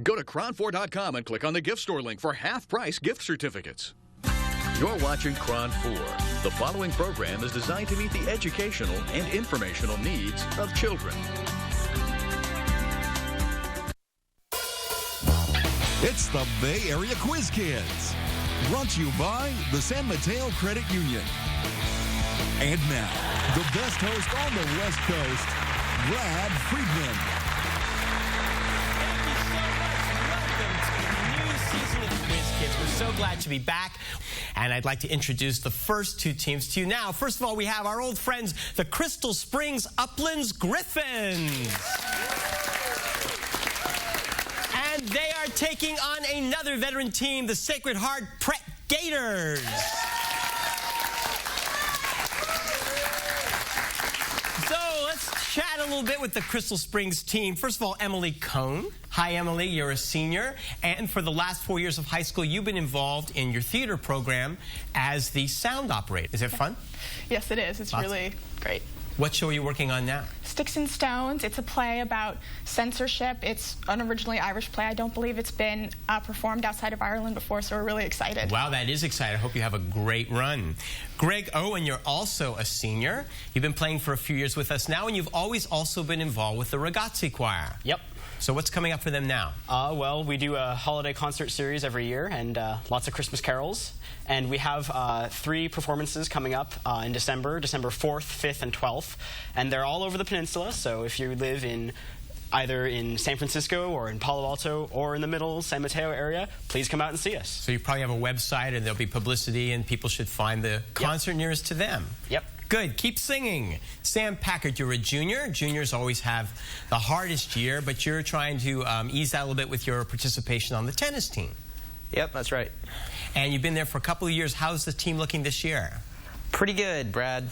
Go to Kron4.com and click on the gift store link for half-price gift certificates. You're watching Kron 4. The following program is designed to meet the educational and informational needs of children. It's the Bay Area Quiz Kids, brought to you by the San Mateo Credit Union. And now, the best host on the West Coast, Brad Friedman. We're so glad to be back, and I'd like to introduce the first two teams to you now. First of all, we have our old friends, the Crystal Springs Uplands Griffins. And they are taking on another veteran team, the Sacred Heart Pret Gators. So let's chat a little bit with the Crystal Springs team. First of all, Emily Cohn. Hi, Emily. You're a senior. And for the last 4 years of high school, you've been involved in your theater program as the sound operator. Is it fun? Yes, it is. It's really great. What show are you working on now? Sticks and Stones. It's a play about censorship. It's an originally Irish play. I don't believe it's been performed outside of Ireland before, so we're really excited. Wow, that is exciting. I hope you have a great run. Greg Owen, you're also a senior. You've been playing for a few years with us now, and you've always also been involved with the Ragazzi Choir. Yep. So what's coming up for them now? Well, we do a holiday concert series every year and lots of Christmas carols. And we have 3 performances coming up in December 4th, 5th, and 12th. And they're all over the peninsula, so if you live in either in San Francisco or in Palo Alto or in the middle San Mateo area, please come out and see us. So you probably have a website and there'll be publicity and people should find the concert nearest to them. Yep. Good. Keep singing. Sam Packard, you're a junior. Juniors always have the hardest year, but you're trying to ease that a little bit with your participation on the tennis team. Yep, that's right. And you've been there for a couple of years. How's the team looking this year? Pretty good, Brad.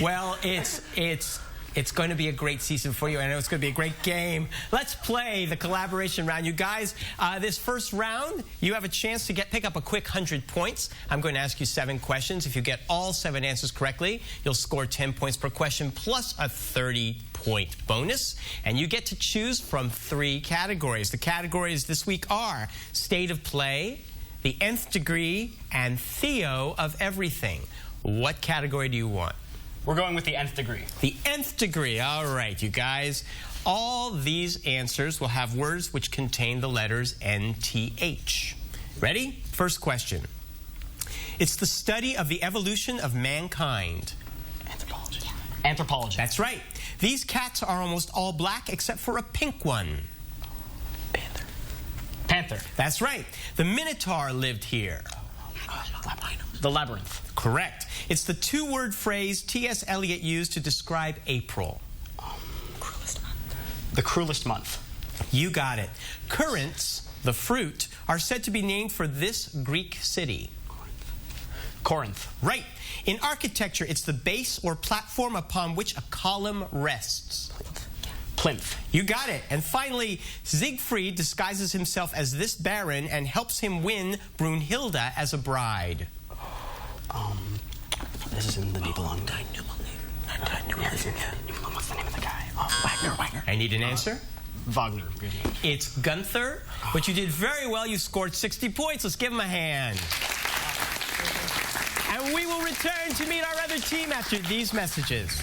Well, it's going to be a great season for you. I know it's going to be a great game. Let's play the collaboration round. You guys, this first round, you have a chance to pick up a quick 100 points. I'm going to ask you 7 questions. If you get all 7 answers correctly, you'll score 10 points per question plus a 30-point bonus. And you get to choose from 3 categories. The categories this week are State of Play, the Nth Degree, and Theo of Everything. What category do you want? We're going with the Nth Degree. The Nth Degree. All right, you guys. All these answers will have words which contain the letters NTH. Ready? First question. It's the study of the evolution of mankind. Anthropology. Anthropology. That's right. These cats are almost all black except for a pink one. Panther. Panther. That's right. The Minotaur lived here. The Labyrinth. Correct. It's the 2-word phrase T.S. Eliot used to describe April. Cruelest month. The cruelest month. You got it. Currants, the fruit, are said to be named for this Greek city. Corinth. Right. In architecture, it's the base or platform upon which a column rests. Plinth. You got it. And finally, Siegfried disguises himself as this baron and helps him win Brunhilde as a bride. This is in the Nibelung. What's the name of the guy? Wagner. I need an answer. Wagner. It's Gunther, but you did very well. You scored 60 points. Let's give him a hand. And we will return to meet our other team after these messages.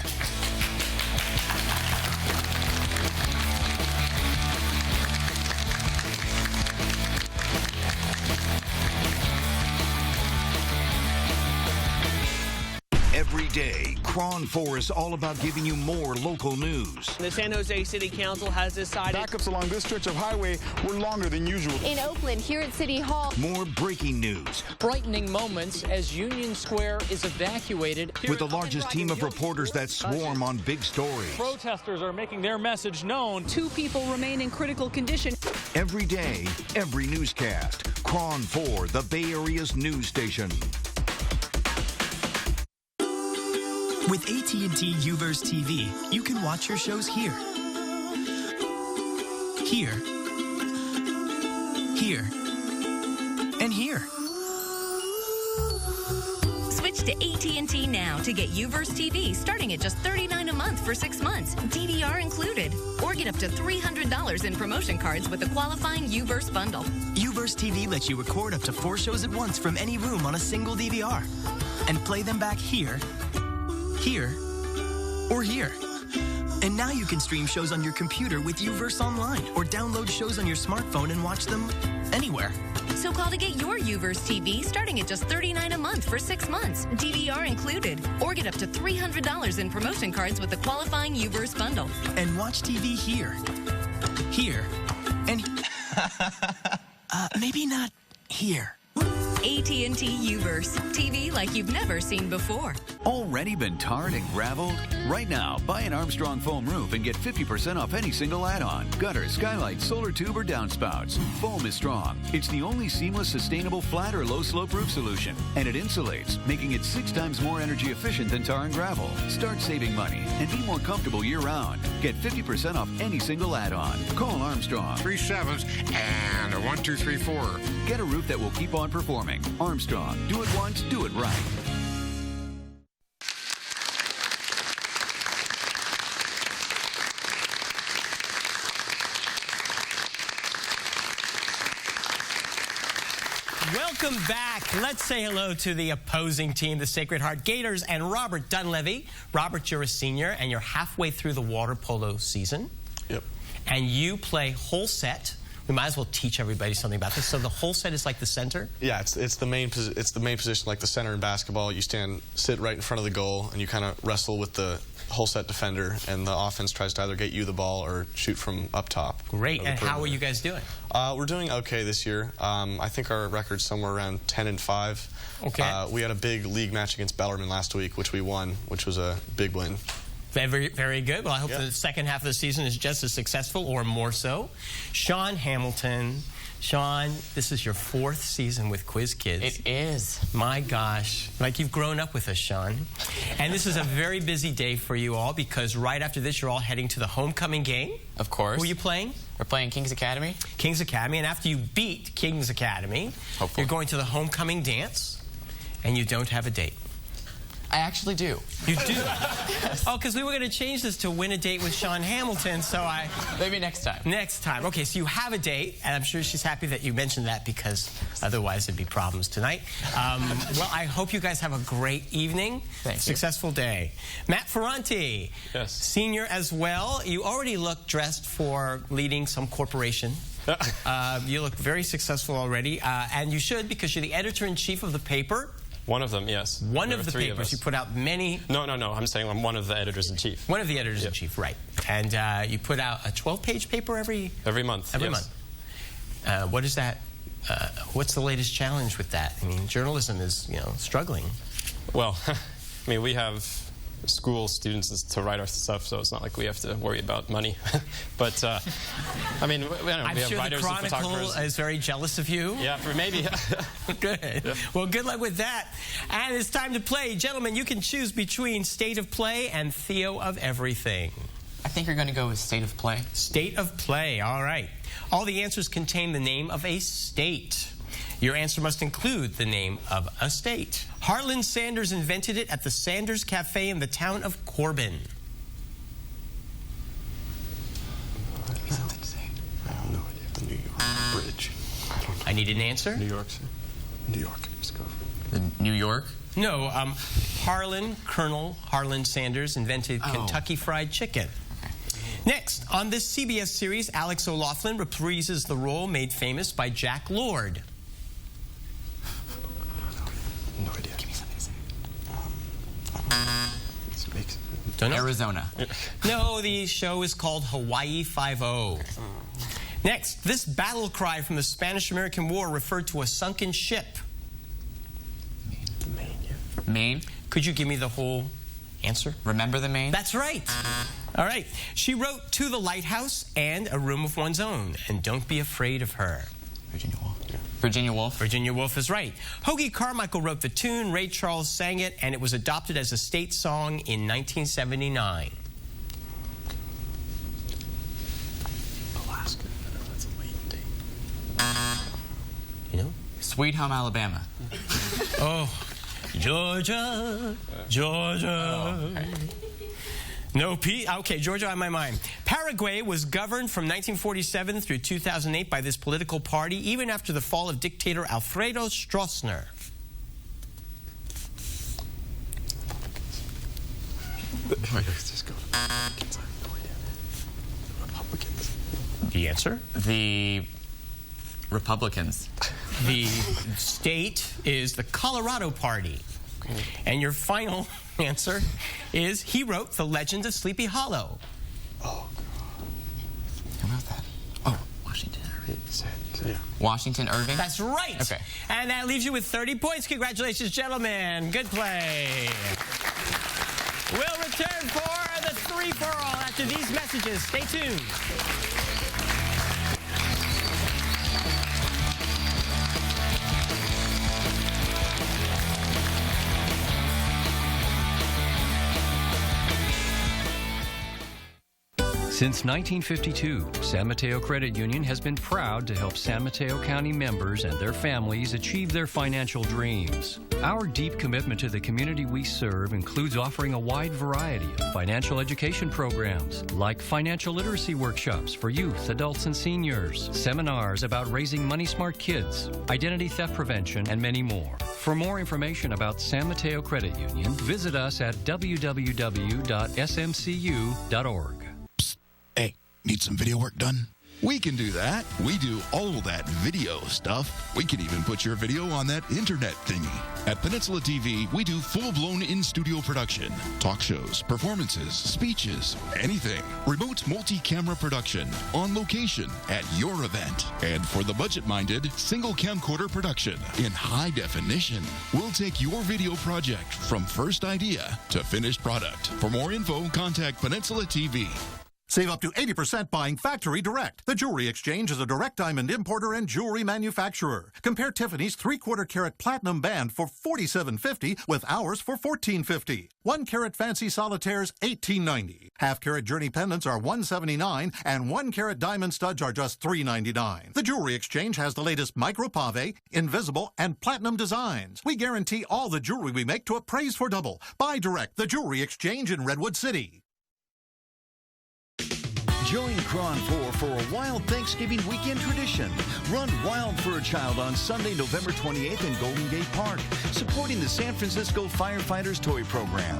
Every day, Kron 4 is all about giving you more local news. The San Jose City Council has decided backups along this stretch of highway were longer than usual. In Oakland, here at City Hall. More breaking news. Frightening moments as Union Square is evacuated. With the largest team of reporters that swarm on big stories. Protesters are making their message known. 2 people remain in critical condition. Every day, every newscast. Kron 4, the Bay Area's news station. With AT&T UVerse TV, you can watch your shows here, and here. Switch to AT&T now to get UVerse TV starting at just $39 a month for 6 months, DVR included. Or get up to $300 in promotion cards with a qualifying UVerse bundle. UVerse TV lets you record up to 4 shows at once from any room on a single DVR. And play them back here, here, or here. And now you can stream shows on your computer with UVerse Online or download shows on your smartphone and watch them anywhere. So call to get your UVerse TV starting at just $39 a month for 6 months, DVR included. Or get up to $300 in promotion cards with the qualifying UVerse bundle. And watch TV here, here, and maybe not here. AT&T UVerse. TV like you've never seen before. Already been tarred and graveled? Right now, buy an Armstrong foam roof and get 50% off any single add-on. Gutter, skylight, solar tube, or downspouts. Foam is strong. It's the only seamless, sustainable, flat, or low-slope roof solution. And it insulates, making it 6 times more energy efficient than tar and gravel. Start saving money and be more comfortable year-round. Get 50% off any single add-on. Call Armstrong. 3 7s and a 1 2 3 4. Get a roof that will keep on performing. Armstrong. Do it once, do it right. Welcome back. Let's say hello to the opposing team, the Sacred Heart Gators, and Robert Dunleavy. Robert, you're a senior, and you're halfway through the water polo season. Yep. And you play whole set. We might as well teach everybody something about this. So the whole set is like the center? Yeah, it's the main position, like the center in basketball. You sit right in front of the goal, and you kind of wrestle with the whole set defender, and the offense tries to either get you the ball or shoot from up top. Great. And how are you guys doing? We're doing okay this year. I think our record's somewhere around 10-5. Okay. We had a big league match against Bellarmine last week, which we won, which was a big win. Very, very good. Well, I hope the second half of the season is just as successful or more so. Sean Hamilton. Sean, this is your 4th season with Quiz Kids. It is. My gosh. Like you've grown up with us, Sean. And this is a very busy day for you all because right after this, you're all heading to the homecoming game. Of course. Who are you playing? We're playing Kings Academy. Kings Academy. And after you beat Kings Academy, hopefully, you're going to the homecoming dance, and you don't have a date. I actually do. You do? Oh, because we were going to change this to win a date with Sean Hamilton, so I... Maybe next time. Next time. Okay, so you have a date, and I'm sure she's happy that you mentioned that because otherwise there'd be problems tonight. Well, I hope you guys have a great evening. Thank you. Successful day. Matt Ferranti. Yes. Senior as well. You already look dressed for leading some corporation. You look very successful already, and you should because you're the editor-in-chief of the paper. One of them, yes. One of the papers. You put out many... No. I'm saying I'm one of the editors-in-chief. One of the editors-in-chief, right. And you put out a 12-page paper every month. Every month. What is that? What's the latest challenge with that? I mean, journalism is, struggling. Well, I mean, we have school students to write our stuff, so it's not like we have to worry about money. But, I mean, we have sure writers the and Chronicle photographers. Is very jealous of you. Yeah, maybe. Good. Yeah. Well, good luck with that. And it's time to play. Gentlemen, you can choose between State of Play and Theo of Everything. I think you're going to go with State of Play. State of Play. All right. All the answers contain the name of a state. Your answer must include the name of a state. Harlan Sanders invented it at the Sanders Cafe in the town of Corbin. I have no idea. The New York Bridge. I need an answer. New York. New York. Let's go. The New York? No, Colonel Harlan Sanders invented Kentucky Fried Chicken. Okay. Next, on this CBS series, Alex O'Loughlin reprises the role made famous by Jack Lord. No idea. Give me something to say. Don't know. Arizona. No, the show is called Hawaii Five-0. Next, this battle cry from the Spanish-American War referred to a sunken ship. Maine, yeah. Maine. Could you give me the whole answer? Remember the Maine? That's right. All right. She wrote To the Lighthouse and A Room of One's Own, and Don't Be Afraid of Her. Virginia Woolf. Yeah. Virginia Woolf. Virginia Woolf is right. Hoagie Carmichael wrote the tune, Ray Charles sang it, and it was adopted as a state song in 1979. Alaska. That's a late date. You know? Sweet Home Alabama. Oh, Georgia, Georgia. Oh, okay. No P. Okay, Georgia on my mind. Paraguay was governed from 1947 through 2008 by this political party, even after the fall of dictator Alfredo Stroessner. The answer? The Republicans. The state is the Colorado Party. Okay. And your final answer is he wrote The Legend of Sleepy Hollow. Oh, who wrote that? Oh, Washington Irving. Yeah. Washington Irving? That's right. Okay. And that leaves you with 30 points. Congratulations, gentlemen. Good play. We'll return for the three-for-all after these messages. Stay tuned. Since 1952, San Mateo Credit Union has been proud to help San Mateo County members and their families achieve their financial dreams. Our deep commitment to the community we serve includes offering a wide variety of financial education programs, like financial literacy workshops for youth, adults, and seniors, seminars about raising money-smart kids, identity theft prevention, and many more. For more information about San Mateo Credit Union, visit us at www.smcu.org. Hey, need some video work done? We can do that. We do all that video stuff. We can even put your video on that internet thingy. At Peninsula TV, we do full-blown in-studio production. Talk shows, performances, speeches, anything. Remote multi-camera production, on location, at your event. And for the budget-minded, single camcorder production in high definition. We'll take your video project from first idea to finished product. For more info, contact Peninsula TV. Save up to 80% buying Factory Direct. The Jewelry Exchange is a direct diamond importer and jewelry manufacturer. Compare Tiffany's 3/4 carat platinum band for $47.50 with ours for $14.50. 1 carat fancy solitaires $18.90. Half carat journey pendants are $179 and 1 carat diamond studs are just $3.99. The Jewelry Exchange has the latest micro pave, invisible, and platinum designs. We guarantee all the jewelry we make to appraise for double. Buy direct. The Jewelry Exchange in Redwood City. Join KRON 4 for a wild Thanksgiving weekend tradition. Run wild for a child on Sunday, November 28th in Golden Gate Park, supporting the San Francisco Firefighters Toy Program.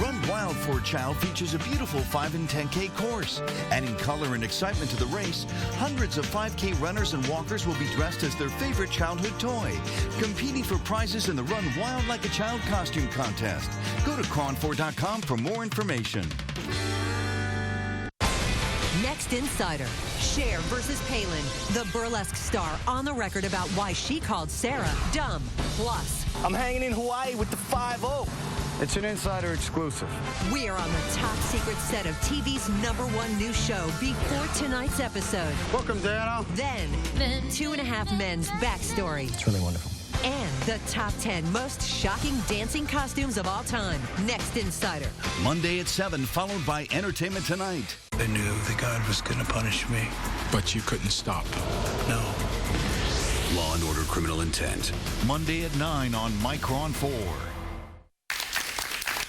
Run Wild for a Child features a beautiful 5 and 10K course. Adding color and excitement to the race, hundreds of 5K runners and walkers will be dressed as their favorite childhood toy, competing for prizes in the Run Wild Like a Child costume contest. Go to KRON4.com for more information. Next Insider, Cher versus Palin. The burlesque star on the record about why she called Sarah dumb. Plus, I'm hanging in Hawaii with the 5-0. It's an Insider exclusive. We are on the top secret set of TV's #1 new show before tonight's episode. Welcome, Dana. Then 2.5 Men's backstory. It's really wonderful. And the top 10 most shocking dancing costumes of all time. Next Insider. Monday at 7, followed by Entertainment Tonight. I knew that God was going to punish me. But you couldn't stop. No. Law and Order: Criminal Intent. Monday at 9 on KRON 4.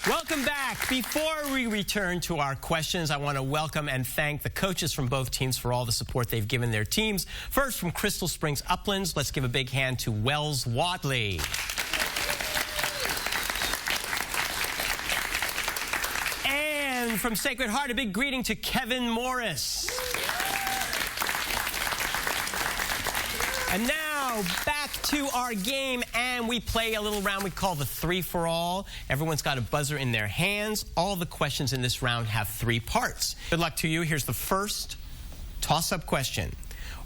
Welcome back. Before we return to our questions, I want to welcome and thank the coaches from both teams for all the support they've given their teams. First, from Crystal Springs Uplands, let's give a big hand to Wells Wadley. And from Sacred Heart, a big greeting to Kevin Morris. And now, back to our game, and we play a little round we call the 3-for-all. Everyone's got a buzzer in their hands. All the questions in this round have 3 parts. Good luck to you. Here's the first toss-up question.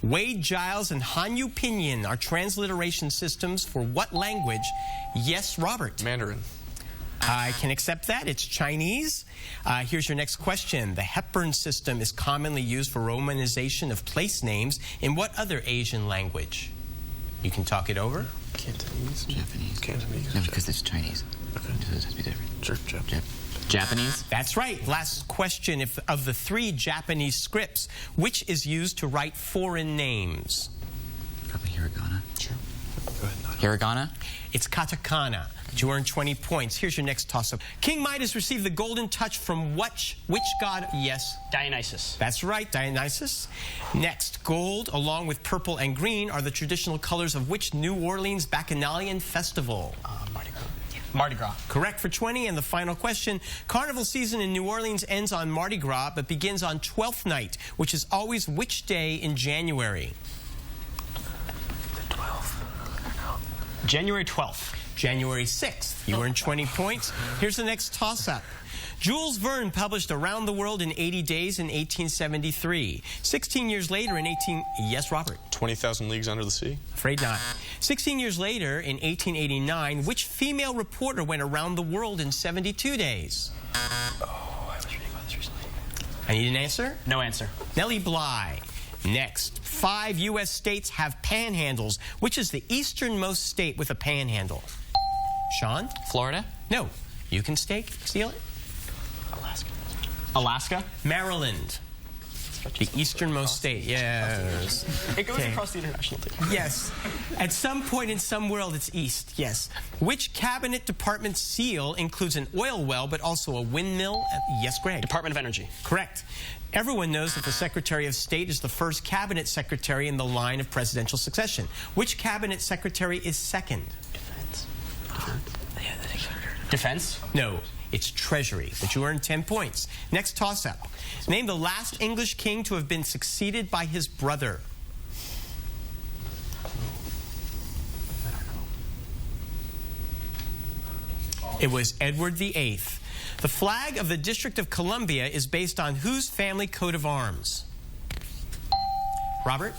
Wade Giles and Hanyu Pinyin are transliteration systems for what language? Yes, Robert. Mandarin. I can accept that. It's Chinese. Here's your next question. The Hepburn system is commonly used for romanization of place names in what other Asian language? You can talk it over. Cantonese. Japanese. Cantonese. No, because it's Chinese. Okay. So it has to be different. Sure. Japanese? That's right. Last question. Of the 3 Japanese scripts, which is used to write foreign names? Probably hiragana. Sure. Hiragana? It's katakana. You earn 20 points. Here's your next toss-up. King Midas received the golden touch from which god? Yes? Dionysus. That's right, Dionysus. Next, gold along with purple and green are the traditional colors of which New Orleans Bacchanalian festival? Mardi Gras. Mardi Gras. Correct for 20. And the final question. Carnival season in New Orleans ends on Mardi Gras, but begins on 12th night, which is always which day in January? The 12th. January 12th. January 6th. You earn 20 points. Here's the next toss-up. Jules Verne published Around the World in 80 Days in 1873. 16 years later in Yes, Robert? 20,000 Leagues Under the Sea? Afraid not. 16 years later in 1889, which female reporter went around the world in 72 days? Oh, I was reading about this recently. I need an answer? No answer. Nellie Bly. Next, 5 U.S. states have panhandles. Which is the easternmost state with a panhandle? Sean? Florida? No. You can steal it? Alaska. Alaska? Maryland. The easternmost state, yes. It goes across the international thing. Yes. At some point in some world, it's east, yes. Which cabinet department seal includes an oil well, but also a windmill? Yes, Greg. Department of Energy. Correct. Everyone knows that the Secretary of State is the first cabinet secretary in the line of presidential succession. Which cabinet secretary is second? Defense? No. It's Treasury, but you earn 10 points. Next toss-up. Name the last English king to have been succeeded by his brother. It was Edward VIII. The flag of the District of Columbia is based on whose family coat of arms? Robert?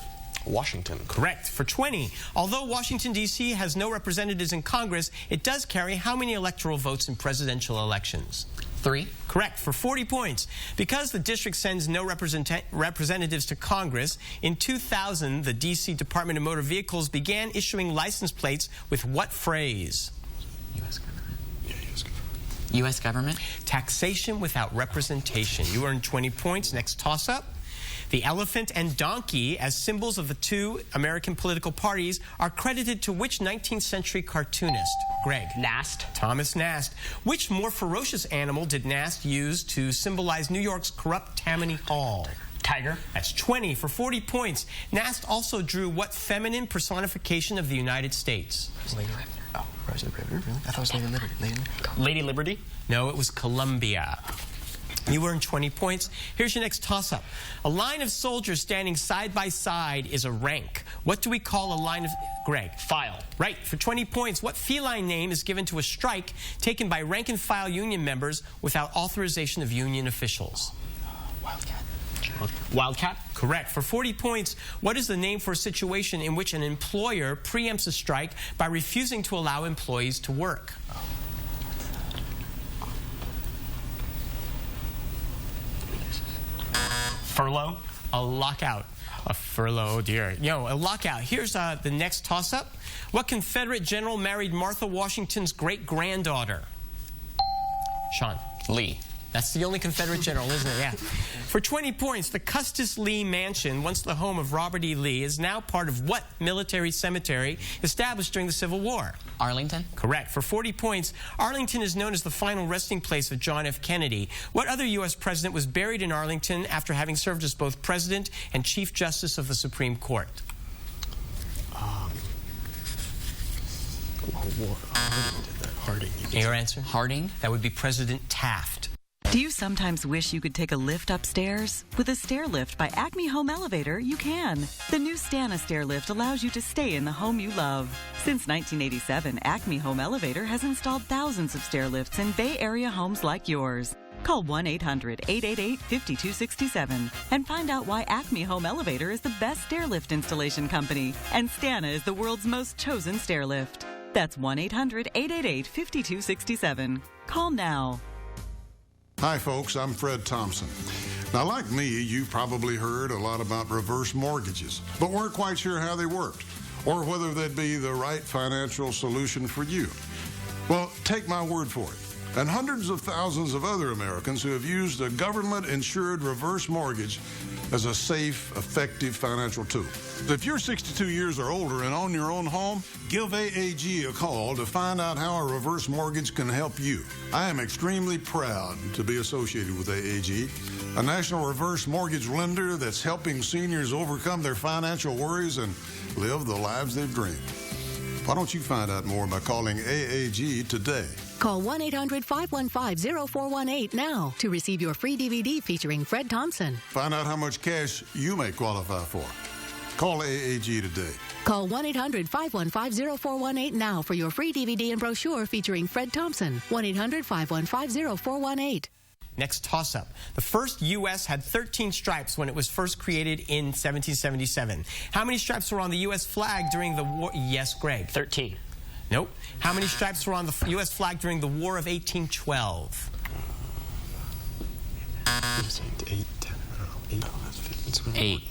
Washington. Correct. For 20. Although Washington, D.C. has no representatives in Congress, it does carry how many electoral votes in presidential elections? 3. Correct. For 40 points. Because the district sends no representatives to Congress, in 2000, the D.C. Department of Motor Vehicles began issuing license plates with what phrase? U.S. government. Yeah, U.S. government. U.S. government? Taxation without representation. You earn 20 points. Next toss-up. The elephant and donkey, as symbols of the two American political parties, are credited to which 19th century cartoonist? Greg. Nast. Thomas Nast. Which more ferocious animal did Nast use to symbolize New York's corrupt Tammany Hall? Tiger. That's 20 for 40 points. Nast also drew what feminine personification of the United States? Lady Liberty. Oh, Rose of Liberty. Really? I thought it was Lady Liberty. Lady Liberty? No, it was Columbia. You earn 20 points. Here's your next toss-up. A line of soldiers standing side by side is a rank. What do we call a line of... Greg. File. Right. For 20 points, what feline name is given to a strike taken by rank-and-file union members without authorization of union officials? Wildcat. Wildcat? Correct. For 40 points, what is the name for a situation in which an employer preempts a strike by refusing to allow employees to work? Furlough? A lockout. A furlough, oh dear. A lockout. Here's the next toss-up. What Confederate general married Martha Washington's great-granddaughter? Sean. Lee. That's the only Confederate general, isn't it? Yeah. For 20 points, the Custis Lee Mansion, once the home of Robert E. Lee, is now part of what military cemetery established during the Civil War? Arlington. Correct. For 40 points, Arlington is known as the final resting place of John F. Kennedy. What other U.S. president was buried in Arlington after having served as both president and Chief Justice of the Supreme Court? Harding. Your answer? Harding. That would be President Taft. Do you sometimes wish you could take a lift upstairs? With a stair lift by Acme Home Elevator, you can. The new Stana stair lift allows you to stay in the home you love. Since 1987, Acme Home Elevator has installed thousands of stair lifts in Bay Area homes like yours. Call 1-800-888-5267 and find out why Acme Home Elevator is the best stair lift installation company and Stana is the world's most chosen stair lift. That's 1-800-888-5267. Call now. Hi, folks. I'm Fred Thompson. Now, like me, you've probably heard a lot about reverse mortgages, but weren't quite sure how they worked or whether they'd be the right financial solution for you. Well, take my word for it. and hundreds of thousands of other Americans who have used a government-insured reverse mortgage as a safe, effective financial tool. If you're 62 years or older and own your own home, give AAG a call to find out how a reverse mortgage can help you. I am extremely proud to be associated with AAG, a national reverse mortgage lender that's helping seniors overcome their financial worries and live the lives they've dreamed. Why don't you find out more by calling AAG today? Call 1-800-515-0418 now to receive your free DVD featuring Fred Thompson. Find out how much cash you may qualify for. Call AAG today. Call 1-800-515-0418 now for your free DVD and brochure featuring Fred Thompson. 1-800-515-0418. Next toss-up. The first U.S. had 13 stripes when it was first created in 1777. How many stripes were on the U.S. flag during the war? Yes, Greg. 13. Nope. How many stripes were on the U.S. flag during the War of 1812? 8.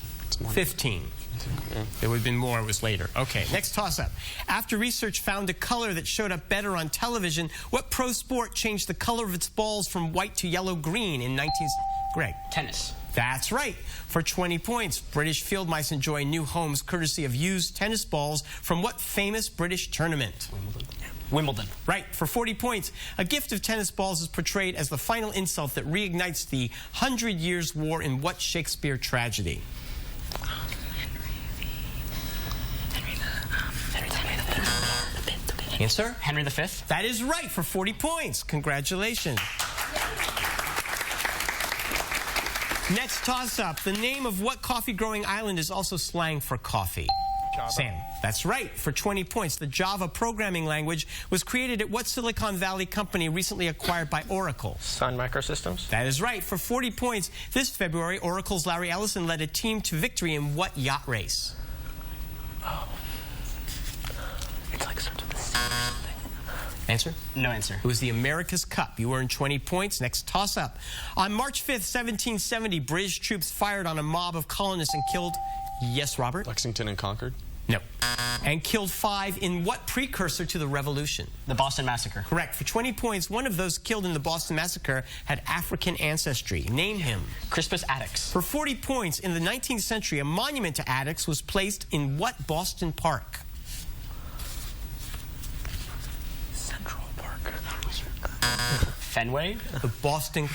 15. There would have been more, it was later. Okay, next toss-up. After research found a color that showed up better on television, what pro sport changed the color of its balls from white to yellow-green in 19... Greg. Tennis. That's right. For 20 points, British field mice enjoy new homes courtesy of used tennis balls from what famous British tournament? Wimbledon. Right. For 40 points, a gift of tennis balls is portrayed as the final insult that reignites the 100 Years' War in what Shakespeare tragedy? Answer? Henry V. That is right for 40 points. Congratulations. Next toss-up. The name of what coffee-growing island is also slang for coffee? Java. Sam. That's right. For 20 points. The Java programming language was created at what Silicon Valley company recently acquired by Oracle? Sun Microsystems. That is right. For 40 points, this February, Oracle's Larry Ellison led a team to victory in what yacht race? Oh. It's like starts with a C or something. Answer? No answer. It was the America's Cup. You earned 20 points. Next toss-up. On March 5th, 1770, British troops fired on a mob of colonists and killed... Yes, Robert? Lexington and Concord? No. And killed 5 in what precursor to the Revolution? The Boston Massacre. Correct. For 20 points, one of those killed in the Boston Massacre had African ancestry. Name him. Crispus Attucks. For 40 points, in the 19th century, a monument to Attucks was placed in what Boston park? Central Park. Fenway? The Boston...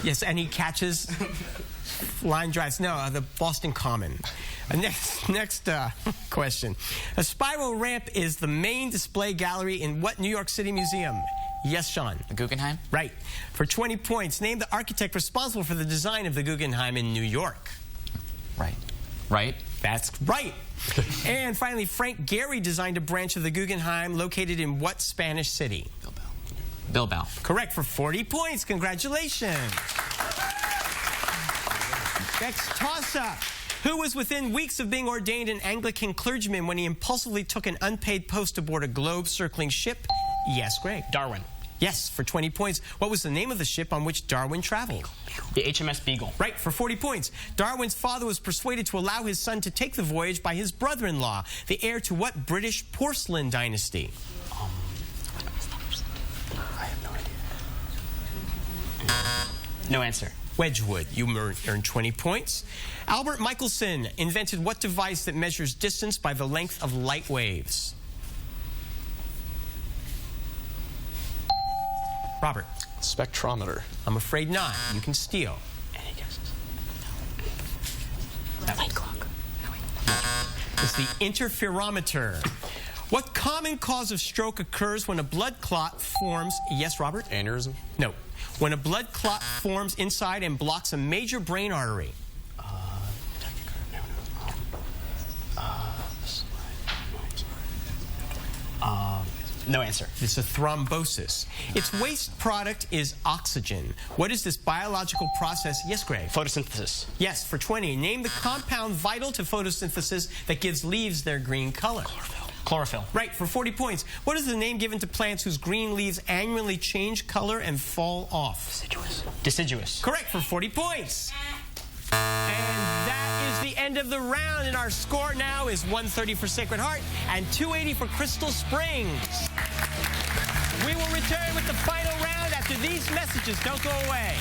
Yes, and he catches line drives. No, the Boston Common. Next question. A spiral ramp is the main display gallery in what New York City museum? Yes, Sean. The Guggenheim? Right. For 20 points, name the architect responsible for the design of the Guggenheim in New York. Right. Right? That's right. And finally, Frank Gehry designed a branch of the Guggenheim located in what Spanish city? Bilbao. Correct for 40 points. Congratulations. Next toss-up. Who was within weeks of being ordained an Anglican clergyman when he impulsively took an unpaid post aboard a globe-circling ship? Yes, Greg. Darwin. Yes, for 20 points. What was the name of the ship on which Darwin traveled? The HMS Beagle. Right, for 40 points. Darwin's father was persuaded to allow his son to take the voyage by his brother-in-law, the heir to what British porcelain dynasty? I have no idea. No answer. Wedgwood. You earned 20 points. Albert Michelson invented what device that measures distance by the length of light waves? Robert. Spectrometer. I'm afraid not. You can steal. Any guesses? No. Light clock. It's the interferometer. What common cause of stroke occurs when a blood clot forms... Yes, Robert? Aneurysm? No. When a blood clot forms inside and blocks a major brain artery. No answer. It's a thrombosis. Its waste product is oxygen. What is this biological process? Yes, Greg? Photosynthesis. Yes, for 20. Name the compound vital to photosynthesis that gives leaves their green color. Chlorophyll. Right, for 40 points. What is the name given to plants whose green leaves annually change color and fall off? Deciduous. Deciduous. Correct, for 40 points. And that is the end of the round, and our score now is 130 for Sacred Heart and 280 for Crystal Springs. We will return with the final round after these messages. Don't go away.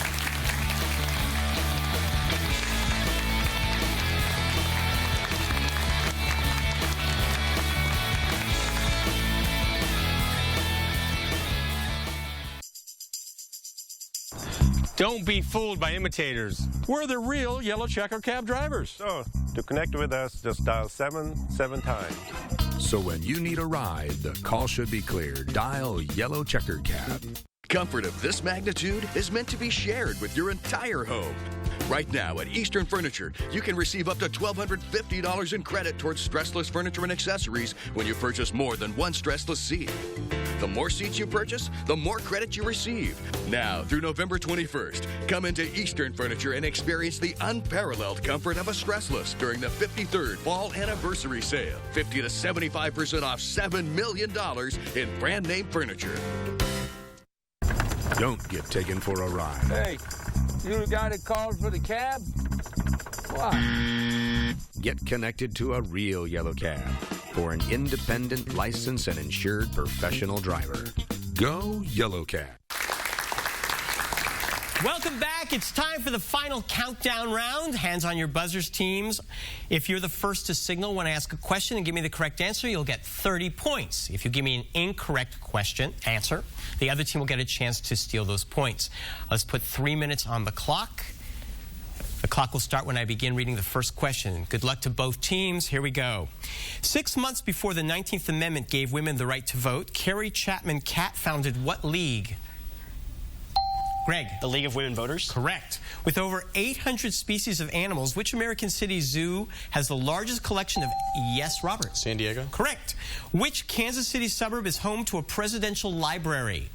Don't be fooled by imitators. We're the real Yellow Checker cab drivers. So, to connect with us, just dial 7 times. So when you need a ride, the call should be clear. Dial Yellow Checker Cab. Comfort of this magnitude is meant to be shared with your entire home. Right now at Eastern Furniture, you can receive up to $1,250 in credit towards stressless furniture and accessories when you purchase more than one stressless seat. The more seats you purchase, the more credit you receive. Now through November 21st, come into Eastern Furniture and experience the unparalleled comfort of a stressless during the 53rd Fall Anniversary Sale. 50 to 75% off $7 million in brand name furniture. Don't get taken for a ride. Hey, you the guy that called for the cab? Why? Get connected to a real Yellow Cab for an independent, licensed, and insured professional driver. Go Yellow Cab. Welcome back. It's time for the final countdown round. Hands on your buzzers, teams. If you're the first to signal when I ask a question and give me the correct answer, you'll get 30 points. If you give me an incorrect answer, the other team will get a chance to steal those points. Let's put 3 minutes on the clock. The clock will start when I begin reading the first question. Good luck to both teams. Here we go. 6 months before the 19th Amendment gave women the right to vote, Carrie Chapman Catt founded what league? Greg. The League of Women Voters? Correct. With over 800 species of animals, which American city zoo has the largest collection of... Yes, Robert. San Diego. Correct. Which Kansas City suburb is home to a presidential library?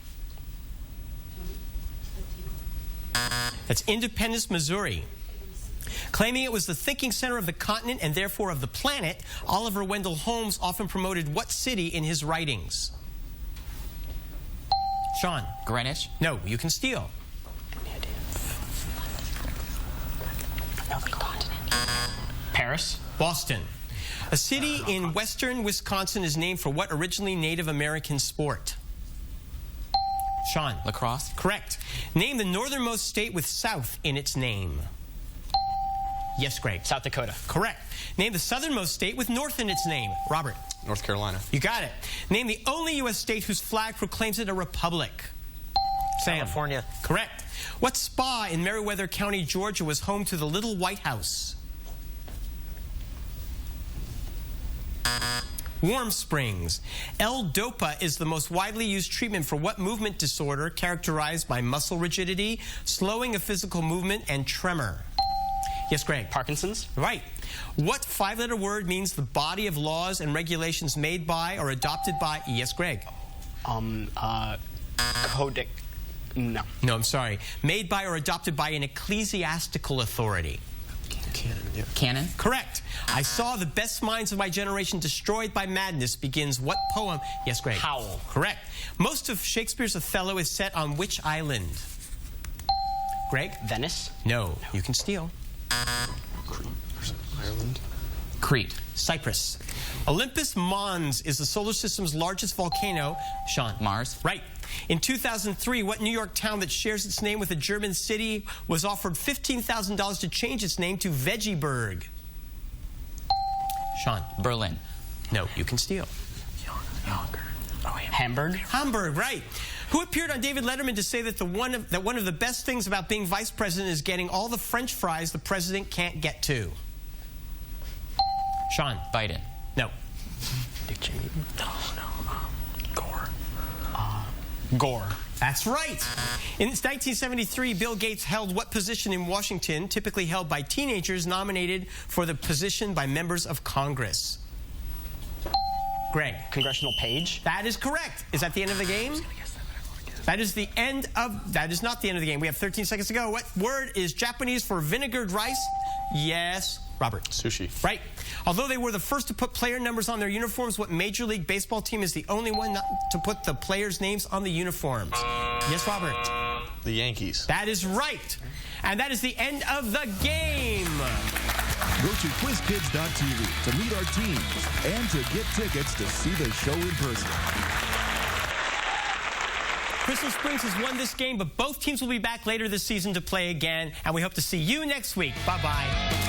That's Independence, Missouri. Claiming it was the thinking center of the continent and therefore of the planet, Oliver Wendell Holmes often promoted what city in his writings? Sean. Greenwich. No, you can steal. Paris. Boston. A city in western Wisconsin is named for what originally Native American sport? Sean. Lacrosse. Correct. Name the northernmost state with South in its name. Yes, Greg. South Dakota. Correct. Name the southernmost state with North in its name. Robert. North Carolina. You got it. Name the only U.S. state whose flag proclaims it a republic. Sam. California. Correct. What spa in Meriwether County, Georgia was home to the Little White House? Warm Springs. L-DOPA is the most widely used treatment for what movement disorder characterized by muscle rigidity, slowing of physical movement, and tremor? Yes, Greg. Parkinson's. Right. What five-letter word means the body of laws and regulations made by or adopted by... Yes, Greg. Codic. No. No, I'm sorry. Made by or adopted by an ecclesiastical authority. Canon. Yeah. Canon. Correct. I saw the best minds of my generation destroyed by madness begins what poem? Yes, Greg. Howl. Correct. Most of Shakespeare's Othello is set on which island? Greg? Venice. No. You can steal. Ireland. Crete. Cyprus. Olympus Mons is the solar system's largest volcano. Sean. Mars. Right. In 2003, what New York town that shares its name with a German city was offered $15,000 to change its name to Veggieburg? Sean. Berlin. No, you can steal. Hamburg. Hamburg, right. Who appeared on David Letterman to say that one of the best things about being vice president is getting all the French fries the president can't get to? Sean. Biden. No. Dick Cheney. No. Gore. Gore. That's right. In 1973, Bill Gates held what position in Washington, typically held by teenagers nominated for the position by members of Congress? Greg. Congressional page. That is correct. Is that the end of the game? That is the end of... That is not the end of the game. We have 13 seconds to go. What word is Japanese for vinegared rice? Yes. Robert. Sushi. Right. Although they were the first to put player numbers on their uniforms, what Major League Baseball team is the only one not to put the players' names on the uniforms? Yes, Robert. The Yankees. That is right. And that is the end of the game. Go to quizkids.tv to meet our teams and to get tickets to see the show in person. Crystal Springs has won this game, but both teams will be back later this season to play again, and we hope to see you next week. Bye-bye.